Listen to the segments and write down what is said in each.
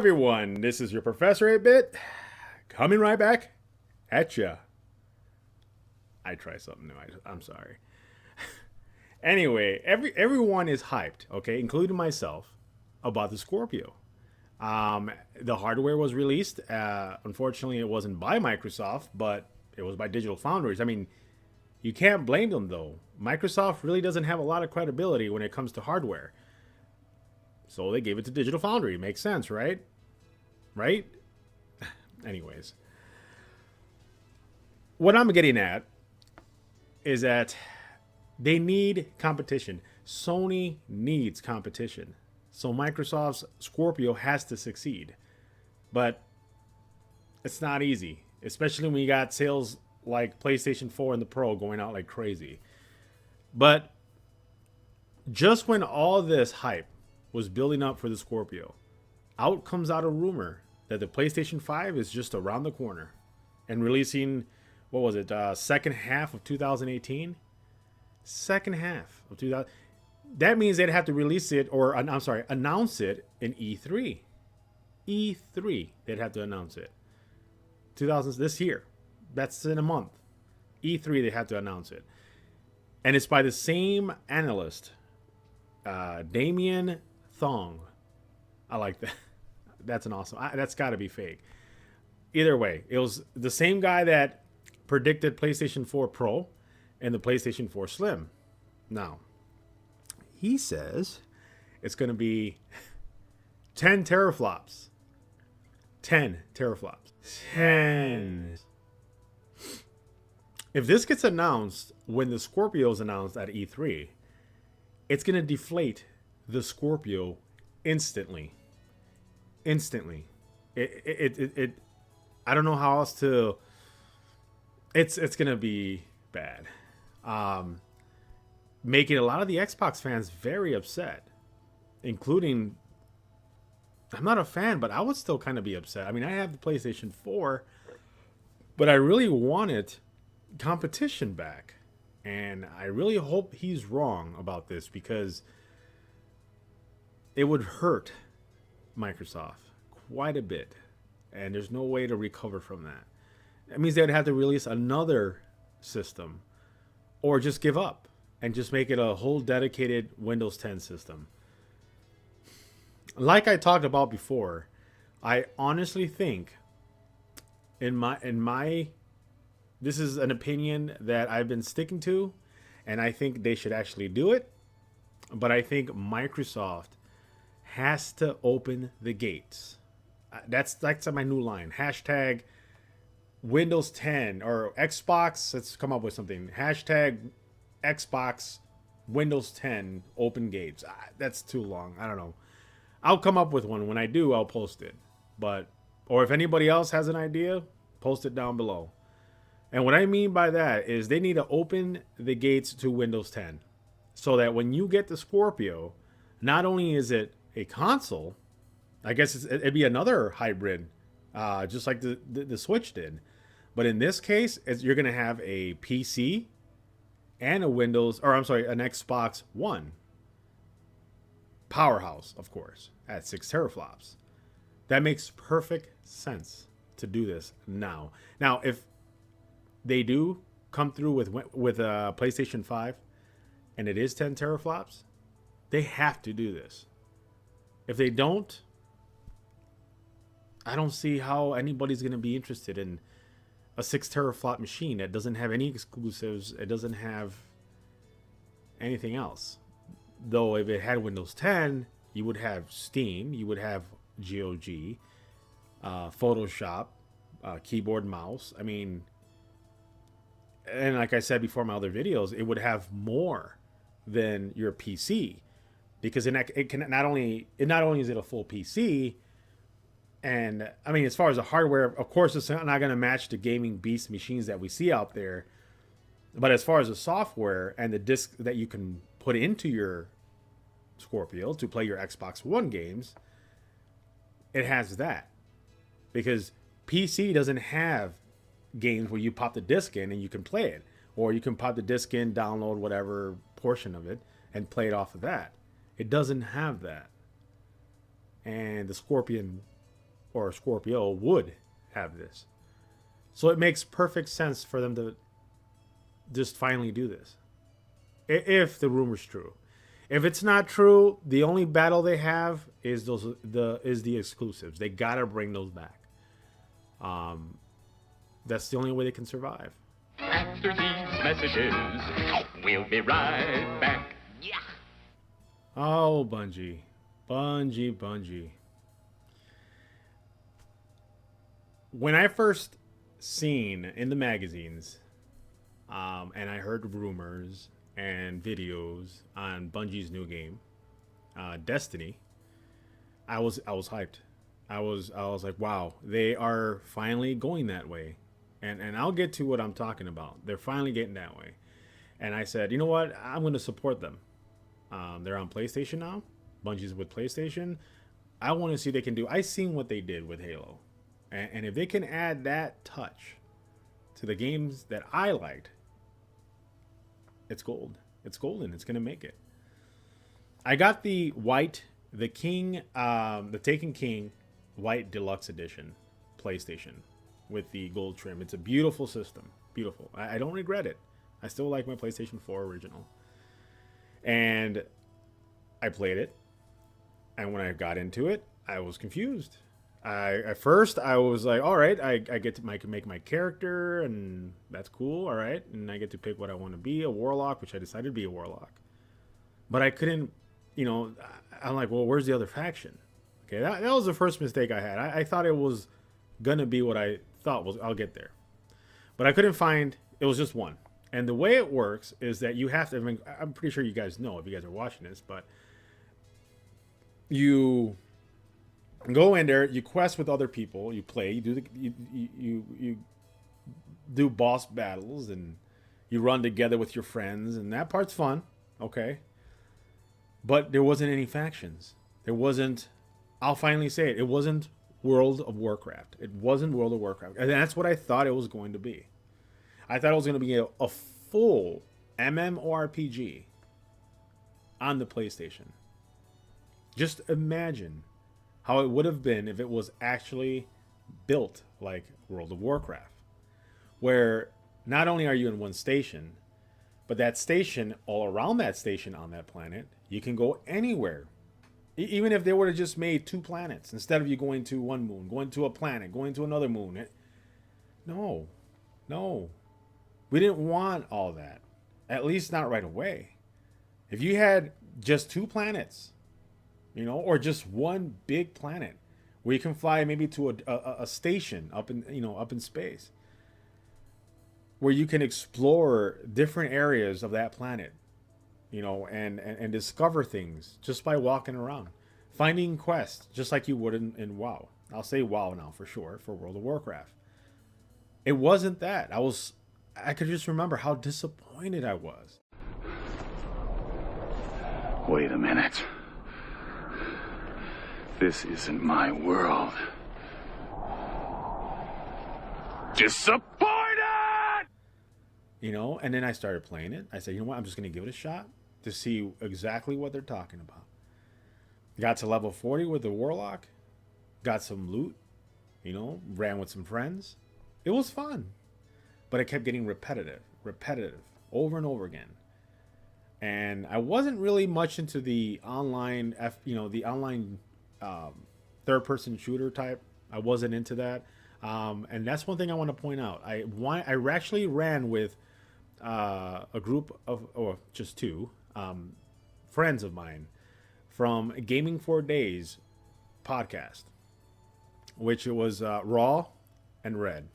everyone, this is your Professor 8-Bit, coming right back at ya. I try something new, I'm sorry. Anyway, everyone is hyped, okay, including myself, about the Scorpio. The hardware was released. Unfortunately, it wasn't by Microsoft, but it was by Digital Foundries. I mean, you can't blame them, though. Microsoft really doesn't have a lot of credibility when it comes to hardware. So they gave it to Digital Foundry. Makes sense, right? Right? Anyways. What I'm getting at is that they need competition. Sony needs competition. So Microsoft's Scorpio has to succeed. But it's not easy, especially when you got sales like PlayStation 4 and the Pro going out like crazy. But just when all this hype was building up for the Scorpio, out comes out a rumor that the PlayStation 5 is just around the corner and releasing, what was it, second half of 2018? Second half of 2000. That means they'd have to release it, or I'm sorry, announce it in E3. E3, they'd have to announce it. 2000s this year. That's in a month. E3, they have to announce it. And it's by the same analyst, Damien Thong. I like that. That's an awesome. That's got to be fake. Either way, it was the same guy that predicted PlayStation 4 Pro and the PlayStation 4 Slim. Now, he says it's going to be 10 teraflops. 10 teraflops. 10. If this gets announced when the Scorpio is announced at E3, it's going to deflate the Scorpio instantly. Instantly. It I don't know how else to. It's going to be bad. Making a lot of the Xbox fans very upset, including. I'm not a fan, but I would still kind of be upset. I mean, I have the PlayStation 4, but I really wanted competition back. And I really hope he's wrong about this, because it would hurt Microsoft quite a bit. And there's no way to recover from that. That means they'd have to release another system, or just give up and just make it a whole dedicated Windows 10 system. Like I talked about before, I honestly think in my this is an opinion that I've been sticking to, and I think they should actually do it. But I think Microsoft has to open the gates. That's my new line. Hashtag Windows 10 or Xbox. Let's come up with something. Hashtag Xbox Windows 10 open gates. That's too long. I don't know. I'll come up with one. When I do, I'll post it. Or if anybody else has an idea, post it down below. And what I mean by that is they need to open the gates to Windows 10, so that when you get the Scorpio, not only is it a console, I guess it'd be another hybrid, just like the Switch did. But in this case, you're going to have a PC and an Xbox One. Powerhouse, of course, at 6 teraflops. That makes perfect sense to do this now. Now, if they do come through with PlayStation 5 and it is 10 teraflops, they have to do this. If they don't, I don't see how anybody's going to be interested in a 6 teraflop machine that doesn't have any exclusives. It doesn't have anything else. Though if it had Windows 10, you would have Steam, you would have GOG, Photoshop, keyboard, mouse. I mean, and like I said before in my other videos, it would have more than your PC, because it can not only is it a full PC, and I mean, as far as the hardware, of course, it's not going to match the gaming beast machines that we see out there. But as far as the software and the disc that you can put into your Scorpio to play your Xbox One games, it has that. Because PC doesn't have games where you pop the disc in and you can play it. Or you can pop the disc in, download whatever portion of it, and play it off of that. It doesn't have that. And the Scorpion or Scorpio would have this. So it makes perfect sense for them to just finally do this. If the rumor's true. If it's not true, the only battle they have is the exclusives. They gotta bring those back. That's the only way they can survive. After these messages, we'll be right back. Yeah. Oh, Bungie. Bungie. When I first seen in the magazines, and I heard rumors and videos on Bungie's new game, Destiny, I was hyped. I was like, wow, they are finally going that way. And I'll get to what I'm talking about. They're finally getting that way. And I said, you know what? I'm going to support them. They're on PlayStation now. Bungie's with PlayStation. I want to see what they can do. I seen what they did with Halo. And if they can add that touch to the games that I liked, it's gold. It's golden. It's going to make it. I got the Taken King White Deluxe Edition PlayStation with the gold trim. It's a beautiful system. Beautiful. I don't regret it. I still like my PlayStation 4 original. And I played it. And when I got into it, I was confused. At first, I was like, all right, I get to make my character, and that's cool, all right. And I get to pick what I want to be, a warlock, which I decided to be a warlock. But I couldn't, I'm like, well, where's the other faction? Okay, that was the first mistake I had. I thought it was going to be what I thought was, I'll get there. But I couldn't find, it was just one. And the way it works is that you have to, I'm pretty sure you guys know if you guys are watching this, but you go in there, you quest with other people, you play, you do boss battles, and you run together with your friends, and that part's fun, okay? But there wasn't any factions. There wasn't, I'll finally say it, it wasn't World of Warcraft. It wasn't World of Warcraft. And that's what I thought it was going to be. I thought it was going to be a full MMORPG on the PlayStation. Just imagine how it would have been if it was actually built like World of Warcraft, where not only are you in one station, but that station, all around that station on that planet, you can go anywhere. Even if they would have just made 2 planets, instead of you going to one moon, going to a planet, going to another moon. No. We didn't want all that. At least not right away. If you had just 2 planets, or just one big planet where you can fly maybe to a station up in space, where you can explore different areas of that planet, and discover things just by walking around, finding quests just like you would in WoW. I'll say WoW now for sure, for World of Warcraft. It wasn't that. I could just remember how disappointed I was. Wait a minute. This isn't my world. Disappointed! And then I started playing it. I said, you know what? I'm just going to give it a shot to see exactly what they're talking about. Got to level 40 with the warlock. Got some loot. Ran with some friends. It was fun. But it kept getting repetitive, over and over again. And I wasn't really much into the online, third-person shooter type. I wasn't into that. And that's one thing I want to point out. I actually ran with a group of, or just 2, friends of mine from Gaming for Days podcast, which it was Raw and Red.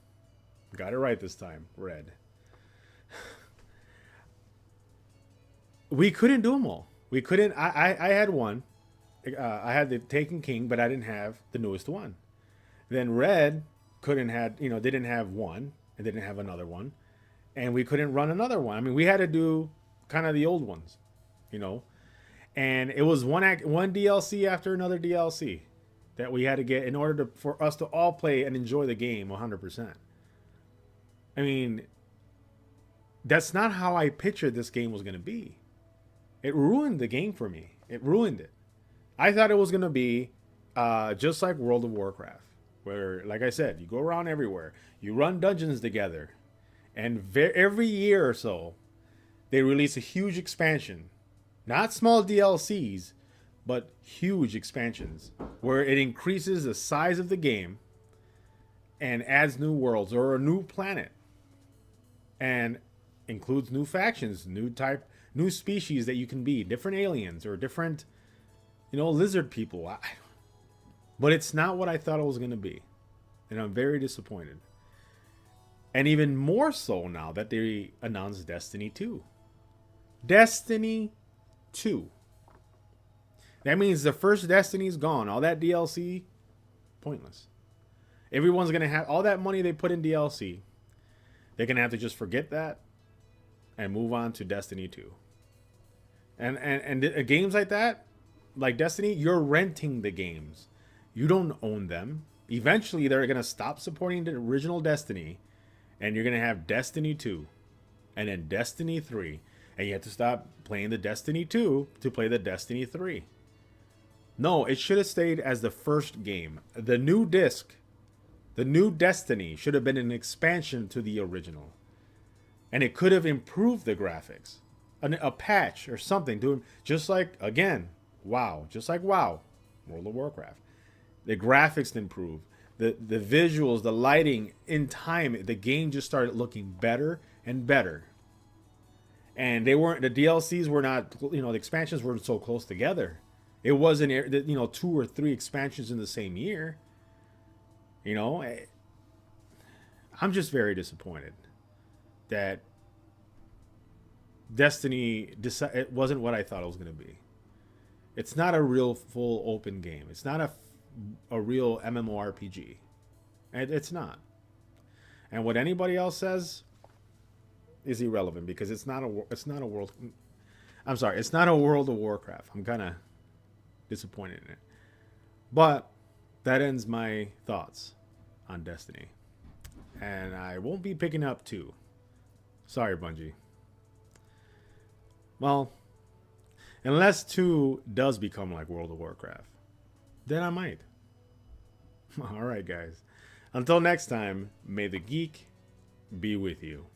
Got it right this time, Red. We couldn't do them all. We couldn't. I had one. I had the Taken King, but I didn't have the newest one. Then Red didn't have one, and they didn't have another one, and we couldn't run another one. I mean, we had to do kind of the old ones, and it was one DLC after another DLC that we had to get in order for us to all play and enjoy the game 100%. I mean, that's not how I pictured this game was going to be. It ruined the game for me. It ruined it. I thought it was going to be just like World of Warcraft. where, like I said, you go around everywhere, you run dungeons together, and every year or so, they release a huge expansion, not small DLCs, but huge expansions, where it increases the size of the game and adds new worlds or a new planet, and includes new factions, new species that you can be, different aliens or different, lizard people. But it's not what I thought it was going to be. And I'm very disappointed. And even more so now that they announced Destiny 2. Destiny 2. That means the first Destiny's gone. All that DLC, pointless. Everyone's going to have all that money they put in DLC. They're going to have to just forget that and move on to Destiny 2. And games like that, like Destiny, you're renting the games. You don't own them. Eventually, they're going to stop supporting the original Destiny, and you're going to have Destiny 2, and then Destiny 3, and you have to stop playing the Destiny 2 to play the Destiny 3. No, it should have stayed as the first game. The new disc, the new Destiny, should have been an expansion to the original, and it could have improved the graphics, a patch or something to just like WoW, World of Warcraft. The graphics improved. The visuals, the lighting, in time, the game just started looking better and better. And the DLCs were not, the expansions weren't so close together. It wasn't, 2 or 3 expansions in the same year. I'm just very disappointed that Destiny, it wasn't what I thought it was going to be. It's not a real full open game. It's not a real MMORPG. It's not. And what anybody else says is irrelevant because it's not a World of Warcraft. I'm kind of disappointed in it. But that ends my thoughts on Destiny. And I won't be picking up 2. Sorry, Bungie. Well, unless 2 does become like World of Warcraft, then I might. All right, guys. Until next time, may the geek be with you.